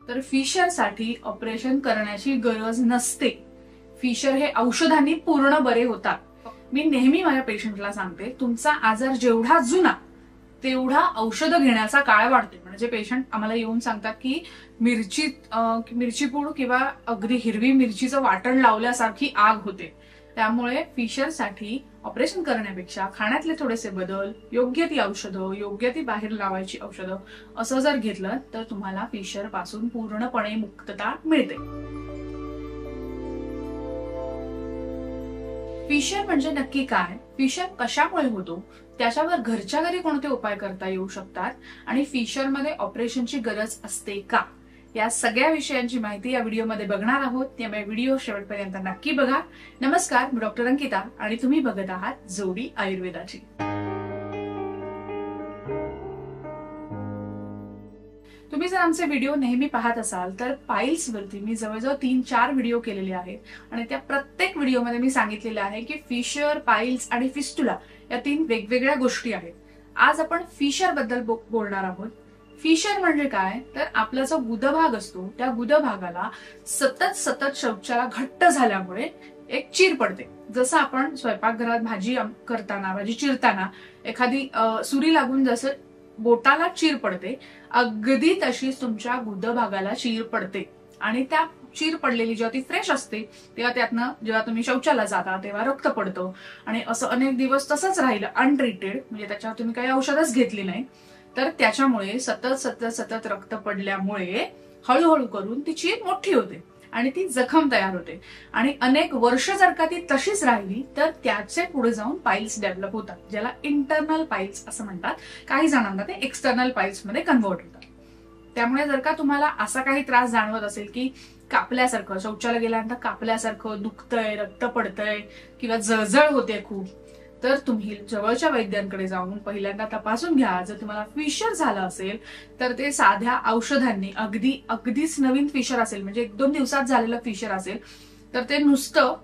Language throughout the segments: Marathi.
तर फिशरसाठी ऑपरेशन करण्याची गरज नसते. फिशर हे औषधांनी पूर्ण बरे होतात. मी नेहमी माझ्या पेशंटला सांगते, तुमचा आजार जेवढा जुना तेवढा औषध घेण्याचा काळ वाढतो. म्हणजे पेशंट आम्हाला येऊन सांगतात की मिरची पूड किंवा अगदी हिरवी मिरचीचं वाटण लावल्यासारखी आग होते. त्यामुळे फिशरसाठी ऑपरेशन करण्यापेक्षा खाण्यातले थोडेसे बदल, योग्य ती औषधं, योग्य ती बाहेर लावायची औषधं असं जर घेतलं तर तुम्हाला फिशर पासून पूर्णपणे मुक्तता मिळते. फिशर म्हणजे नक्की काय, फिशर कशामुळे होतो, त्याच्यावर घरच्या घरी कोणते उपाय करता येऊ शकतात आणि फिशरमध्ये ऑपरेशनची गरज असते का, या सगळ्या विषयांची माहिती या व्हिडिओमध्ये बघणार आहोत. त्यामुळे व्हिडिओ शेवटपर्यंत नक्की बघा. नमस्कार, मी डॉक्टर अंकिता आणि तुम्ही बघत आहात जोडी आयुर्वेदाची. तुम्ही जर आमचे व्हिडिओ नेहमी पाहत असाल तर पाईल्स वरती मी जवळजवळ 3-4 व्हिडिओ केलेले आहेत आणि त्या प्रत्येक व्हिडिओमध्ये मी सांगितलेलं आहे की फिशर, पाईल्स आणि फिस्टुला या 3 वेगवेगळ्या गोष्टी आहेत. आज आपण फिशर बद्दल बोलणार आहोत. फिशर म्हणजे काय, तर आपला जो गुदभाग असतो त्या गुदभागाला सतत शौचाला घट्ट झाल्यामुळे एक चीर पडते. जसं आपण स्वयंपाकघरात भाजी चिरताना एखादी सुरी लागून जसं बोटाला चीर पडते, अगदी तशीच तुमच्या गुदभागाला चीर पडते. आणि त्या चीर पडलेली जेव्हा ती फ्रेश असते तेव्हा त्यातनं जेव्हा तुम्ही शौचाला जाता तेव्हा रक्त पडतं आणि असं अनेक दिवस तसंच राहिलं अनट्रीटेड, म्हणजे त्याच्यावर तुम्ही काही औषधच घेतली नाही, तर त्याच्यामुळे सतत रक्त पडल्यामुळे हळूहळू करून ती चीर मोठी होते आणि ती जखम तयार होते आणि अनेक वर्ष जर का ती तशीच राहिली तर त्याचे पुढे जाऊन पाईल्स डेव्हलप होतात, ज्याला इंटरनल पाईल्स असं म्हणतात. काही जणांना ते एक्सटर्नल पाईल्स मध्ये कन्व्हर्ट होतात. त्यामुळे जर का तुम्हाला असा काही त्रास जाणवत असेल की कापल्यासारखं, शौचाला गेल्यानंतर कापल्यासारखं दुखतंय, रक्त पडतंय किंवा जळजळ होते खूप, तर तुम्ही जवळच्या वैद्यांकडे जाऊन पहिल्यांदा तपासून घ्या. जर तुम्हाला फिशर झालं असेल तर ते साध्या औषधांनी, अगदीच नवीन फिशर असेल म्हणजे 1-2 दिवसात झालेलं फिशर असेल तर ते नुसतं,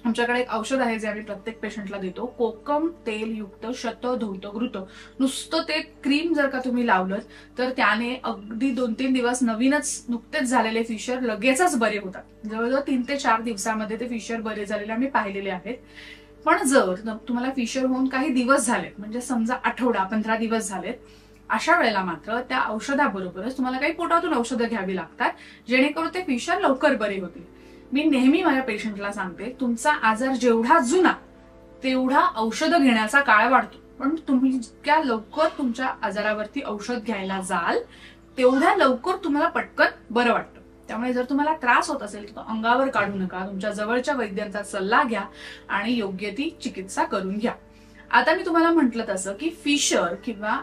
आमच्याकडे एक औषध आहे जे आम्ही प्रत्येक पेशंटला देतो, कोकम तेल युक्त शतधौत घृत, नुसतं ते क्रीम जर का तुम्ही लावलं तर त्याने अगदी 2-3 दिवस नुकतेच झालेले फिशर लगेचच बरे होतात. जवळजवळ 3 ते 4 दिवसामध्ये ते फिशर बरे झालेले आम्ही पाहिलेले आहेत. पण जर तुम्हाला फिशर होऊन काही दिवस झालेत, म्हणजे समजा आठवडा 15 दिवस झालेत, अशा वेळेला मात्र त्या औषधाबरोबरच तुम्हाला काही पोटातून औषधं घ्यावी लागतात जेणेकरून ते फिशर लवकर बरे होतील. मी नेहमी माझ्या पेशंटला सांगते, तुमचा आजार जेवढा जुना तेवढा औषध घेण्याचा काळ वाढतो. पण तुम्ही जितक्या लवकर तुमच्या आजारावरती औषध घ्यायला जाल तेवढ्या लवकर तुम्हाला पटकन बरं वाटतं. त्यामुळे जर तुम्हाला त्रास होत असेल तर अंगावर काढू नका, तुमच्या जवळच्या वैद्यांचा सल्ला घ्या आणि योग्य ती चिकित्सा करून घ्या. आता मी तुम्हाला म्हटलं तसं की फिशर किंवा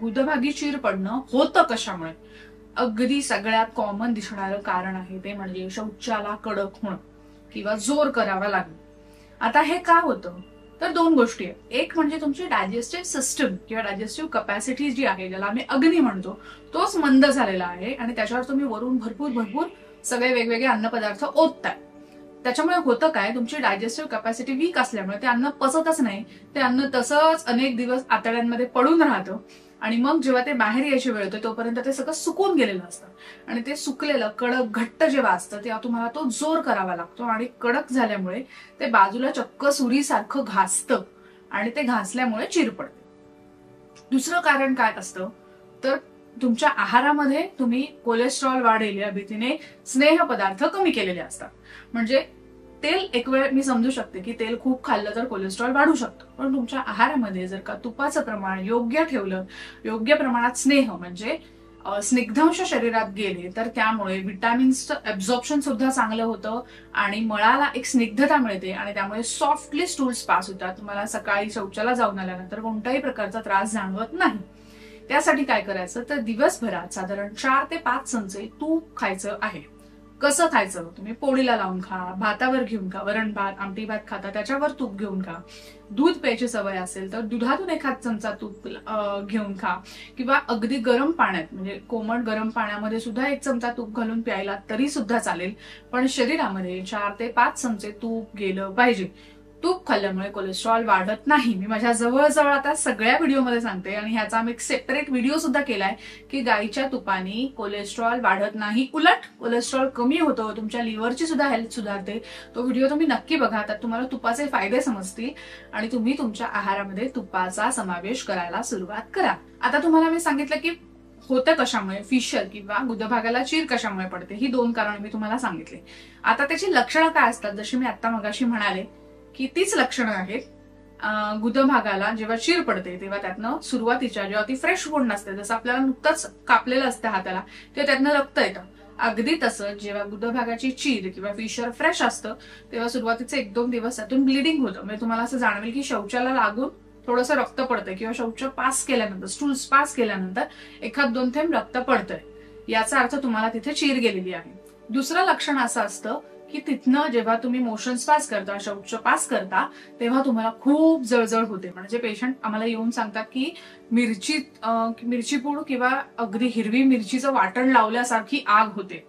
गुदभागी चीर पडणं होतं कशामुळे, अगदी सगळ्यात कॉमन दिसणारं कारण आहे ते म्हणजे शौचाला कडक होणं किंवा जोर करावा लागणं. आता हे का होतं, तर 2 गोष्टी आहेत. एक म्हणजे तुमची डायजेस्टिव्ह सिस्टम किंवा डायजेस्टिव्ह कपॅसिटी जी आहे, ज्याला आम्ही अग्नी म्हणतो, तोच मंद झालेला आहे आणि त्याच्यावर तुम्ही वरून भरपूर सगळे वेगवेगळे अन्नपदार्थ ओतताय. त्याच्यामुळे होतं काय, तुमची डायजेस्टिव्ह कपॅसिटी वीक असल्यामुळे ते अन्न पचतच नाही, ते अन्न तसंच अनेक दिवस आतड्यांमध्ये पडून राहतं आणि मग जेव्हा ते बाहेर यायची वेळ होते तोपर्यंत ते सगळं सुकून गेलेलं असतं आणि ते सुकलेलं कडक घट्ट जेव्हा असतं तेव्हा तुम्हाला तो जोर करावा लागतो आणि कडक झाल्यामुळे ते बाजूला चक्क सुरीसारखं घासतं आणि ते घासल्यामुळे चीर पडते. दुसरं कारण काय असतं, तर तुमच्या आहारामध्ये तुम्ही कोलेस्ट्रॉल वाढेल या भीतीने स्नेह पदार्थ कमी केलेले असतात. म्हणजे तेल एक वेळ मी समजू शकते की तेल खूप खाल्लं तर कोलेस्ट्रॉल वाढू शकतं, पण तुमच्या आहारामध्ये जर का तुपाचं प्रमाण योग्य ठेवलं, योग्य प्रमाणात स्नेह म्हणजे स्निग्धांश शरीरात गेले तर त्यामुळे विटामिन्सचं ऍब्झॉर्प्शन सुद्धा चांगलं होतं आणि मळाला एक स्निग्धता मिळते आणि त्यामुळे सॉफ्टली स्टूल्स पास होतात. तुम्हाला सकाळी शौचाला जाऊन आल्यानंतर कोणत्याही प्रकारचा त्रास जाणवत नाही. त्यासाठी काय करायचं, तर दिवसभरात साधारण 4 ते 5 चमचे तूप खायचं आहे. कसं खायचं, तुम्ही पोळीला लावून खा, भातावर घेऊन खा, वरण भात, आमटी भात खाता त्याच्यावर तूप घेऊन खा. दूध प्यायची सवय असेल तर दुधातून एखाद चमचा तूप घेऊन खा किंवा अगदी गरम पाण्यात, म्हणजे कोमट गरम पाण्यामध्ये सुद्धा 1 चमचा तूप घालून प्यायला तरी सुद्धा चालेल. पण शरीरामध्ये 4 ते 5 चमचे तूप गेलं पाहिजे. तूप खाल्ल्यामुळे कोलेस्ट्रॉल वाढत नाही. मी माझ्या जवळजवळ आता सगळ्या व्हिडिओमध्ये सांगते आणि ह्याचा आम्ही एक सेपरेट व्हिडिओ सुद्धा केलाय की गाईच्या तुपाने कोलेस्ट्रॉल वाढत नाही, उलट कोलेस्ट्रॉल कमी होतं, तुमच्या लिव्हरची सुद्धा हेल्थ सुधारते. तो व्हिडिओ तुम्ही नक्की बघा, त्यात तुम्हाला तुपाचे फायदे समजतील आणि तुम्ही तुमच्या आहारामध्ये तुपाचा समावेश करायला सुरुवात करा. आता तुम्हाला मी सांगितलं की होतं कशामुळे, फिशर किंवा गुदभागाला चीर कशामुळे पडते, ही 2 कारण मी तुम्हाला सांगितले. आता त्याची लक्षणं काय असतात, जशी मी आता मगाशी म्हणाले की तीच लक्षणं आहेत. गुदभागाला जेव्हा चीर पडते तेव्हा त्यातनं सुरुवातीच्या जेव्हा ती फ्रेश वुंड नसते, जसं आपल्याला नुकतंच कापलेलं असतं हाताला, तेव्हा त्यातनं रक्त येतं. अगदी तसं जेव्हा गुदभागाची चीर किंवा फिशर फ्रेश असतं तेव्हा सुरुवातीचे 1-2 दिवस त्यातून ब्लिडिंग होतं. म्हणजे तुम्हाला असं जाणवेल की शौचाला लागून थोडंसं रक्त पडतंय किंवा शौच पास केल्यानंतर, स्टूल्स पास केल्यानंतर 1-2 थेंब रक्त पडतंय, याचा अर्थ तुम्हाला तिथे चीर गेलेली आहे. दुसरं लक्षण असं असतं की तिथनं जेव्हा तुम्ही मोशन्स पास करता, शौच पास करता, तेव्हा तुम्हाला खूप जळजळ होते. म्हणजे पेशंट आम्हाला येऊन सांगतात की मिरची पूड किंवा अगदी हिरवी मिरचीचं वाटण लावल्यासारखी आग होते.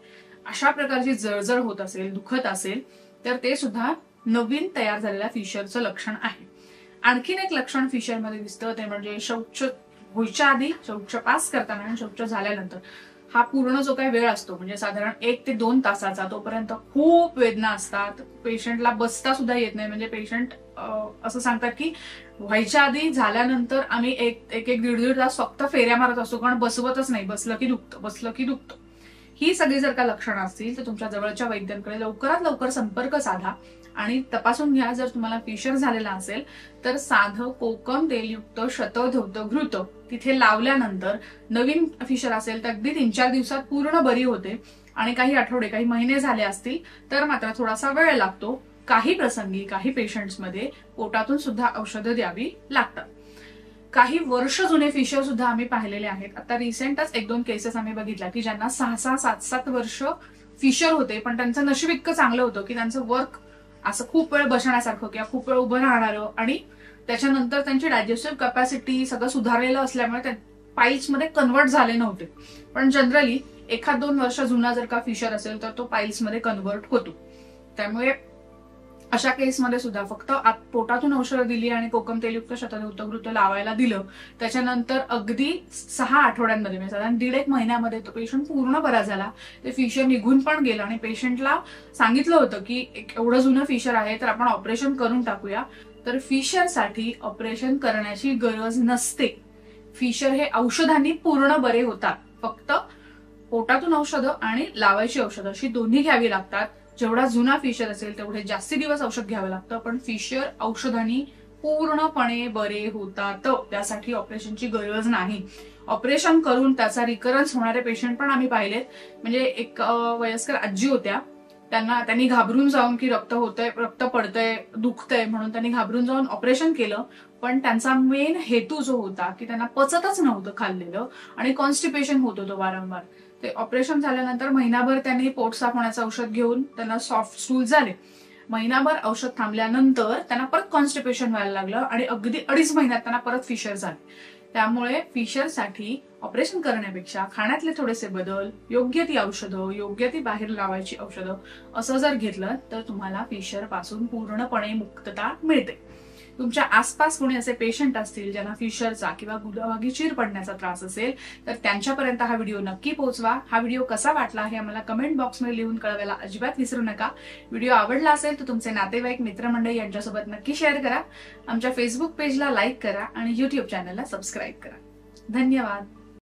अशा प्रकारची जळजळ होत असेल, दुखत असेल, तर ते सुद्धा नवीन तयार झालेल्या फिशरचं लक्षण आहे. आणखीन एक लक्षण फिशरमध्ये दिसतं ते म्हणजे शौच व्हायच्या आधी, शौच पास करताना आणि शौच झाल्यानंतर हा पूर्ण जो काही वेळ असतो, म्हणजे साधारण 1 ते 2 तासाचा, तोपर्यंत खूप वेदना असतात. पेशंटला बसता सुद्धा येत नाही. म्हणजे पेशंट असं सांगतात की व्हायच्या आधी, झाल्यानंतर आम्ही एक 1-1.5 तास फक्त फेऱ्या मारत असतो, कारण बसवतच नाही, बसलं की दुखतं. ही सगळी जर का लक्षणं असतील तर तुमच्या जवळच्या वैद्यांकडे लवकरात लवकर संपर्क साधा आणि तपासून घ्या. जर तुम्हाला फिशर झालेला असेल तर साधं कोकम तेलयुक्त शतधौत घृत तिथे लावल्यानंतर, नवीन फिशर असेल तर अगदी 3-4 दिवसात पूर्ण बरी होते आणि काही आठवडे, काही महिने झाले असतील तर मात्र थोडासा वेळ लागतो. काही प्रसंगी, काही पेशंट्समध्ये पोटातून सुद्धा औषधं द्यावी लागतात. काही वर्ष जुने फिशर सुद्धा आम्ही पाहिलेले आहेत. आता रिसेंटच 1-2 केसेस आम्ही बघितल्या की ज्यांना 6-6, 7-7 वर्ष फिशर होते, पण त्यांचं नशीब इतकं चांगलं होतं की त्यांचं वर्क असं खूप वेळ बसण्यासारखं किंवा खूप वेळ उभं राहणारं, आणि त्याच्यानंतर त्यांची डायजेस्टिव्ह कॅपॅसिटी सगळं सुधारलेलं असल्यामुळे त्या पाईल्समध्ये कन्वर्ट झाले नव्हते. पण जनरली 1-2 वर्ष जुना जर का फिशर असेल तर तो पाईल्समध्ये कन्वर्ट होतो. त्यामुळे अशा केसमध्ये सुद्धा फक्त पोटातून औषधं दिली आणि कोकम तेलयुक्त शतधौत घृत लावायला दिलं, त्याच्यानंतर अगदी 6 आठवड्यांमध्ये, म्हणजे साधारण 1.5 महिन्यामध्ये तो पेशंट पूर्ण बरा झाला. ते फिशर निघून पण गेलं आणि पेशंटला सांगितलं होतं की एवढं जुनं फिशर आहे तर आपण ऑपरेशन करून टाकूया. तर फिशरसाठी ऑपरेशन करण्याची गरज नसते. फिशर हे औषधांनी पूर्ण बरे होतात. फक्त पोटातून औषधं आणि लावायची औषधं अशी दोन्ही घ्यावी लागतात. जेवढा जुना फिशर असेल तेवढे जास्ती दिवस औषध घ्यावं लागतं, पण फिशर औषधांनी पूर्णपणे बरे होतात. त्यासाठी ऑपरेशनची गरज नाही. ऑपरेशन करून त्याचा रिकरन्स होणारे पेशंट पण आम्ही पाहिलेत. म्हणजे एक वयस्कर आजी होत्या, त्यांनी घाबरून जाऊन की रक्त पडतंय, दुखतंय म्हणून त्यांनी घाबरून जाऊन ऑपरेशन केलं. पण त्यांचा मेन हेतू जो होता की त्यांना पचतच नव्हतं खाल्लेलं आणि कॉन्स्टिपेशन होत होतं वारंवार. ते ऑपरेशन झाल्यानंतर महिनाभर त्यांनी पोट साफ होण्याचं औषध घेऊन त्यांना सॉफ्ट स्टूल झाले. महिनाभर औषध थांबल्यानंतर त्यांना परत कॉन्स्टिपेशन व्हायला लागलं आणि अगदी 2.5 महिन्यात त्यांना परत फिशर झाले. त्यामुळे फिशरसाठी ऑपरेशन करण्यापेक्षा खाण्यातले थोडेसे बदल, योग्य ती औषधं, योग्य ती बाहेर लावायची औषधं असं जर घेतलं तर तुम्हाला फिशर पासून पूर्णपणे मुक्तता मिळते. तुमच्या आसपास कोणी असे पेशंट असतील ज्यांना फिशरचा किंवा गुदभागी चीर पडण्याचा त्रास असेल तर त्यांच्यापर्यंत हा व्हिडिओ नक्की पोहोचवा. हा व्हिडिओ कसा वाटला हे आम्हाला कमेंट बॉक्समध्ये लिहून कळवायला अजिबात विसरू नका. व्हिडिओ आवडला असेल तर तुमचे नातेवाईक, मित्रमंडळी यांच्यासोबत नक्की शेअर करा. आमच्या फेसबुक पेजला लाईक करा आणि युट्यूब चॅनलला सबस्क्राईब करा. धन्यवाद.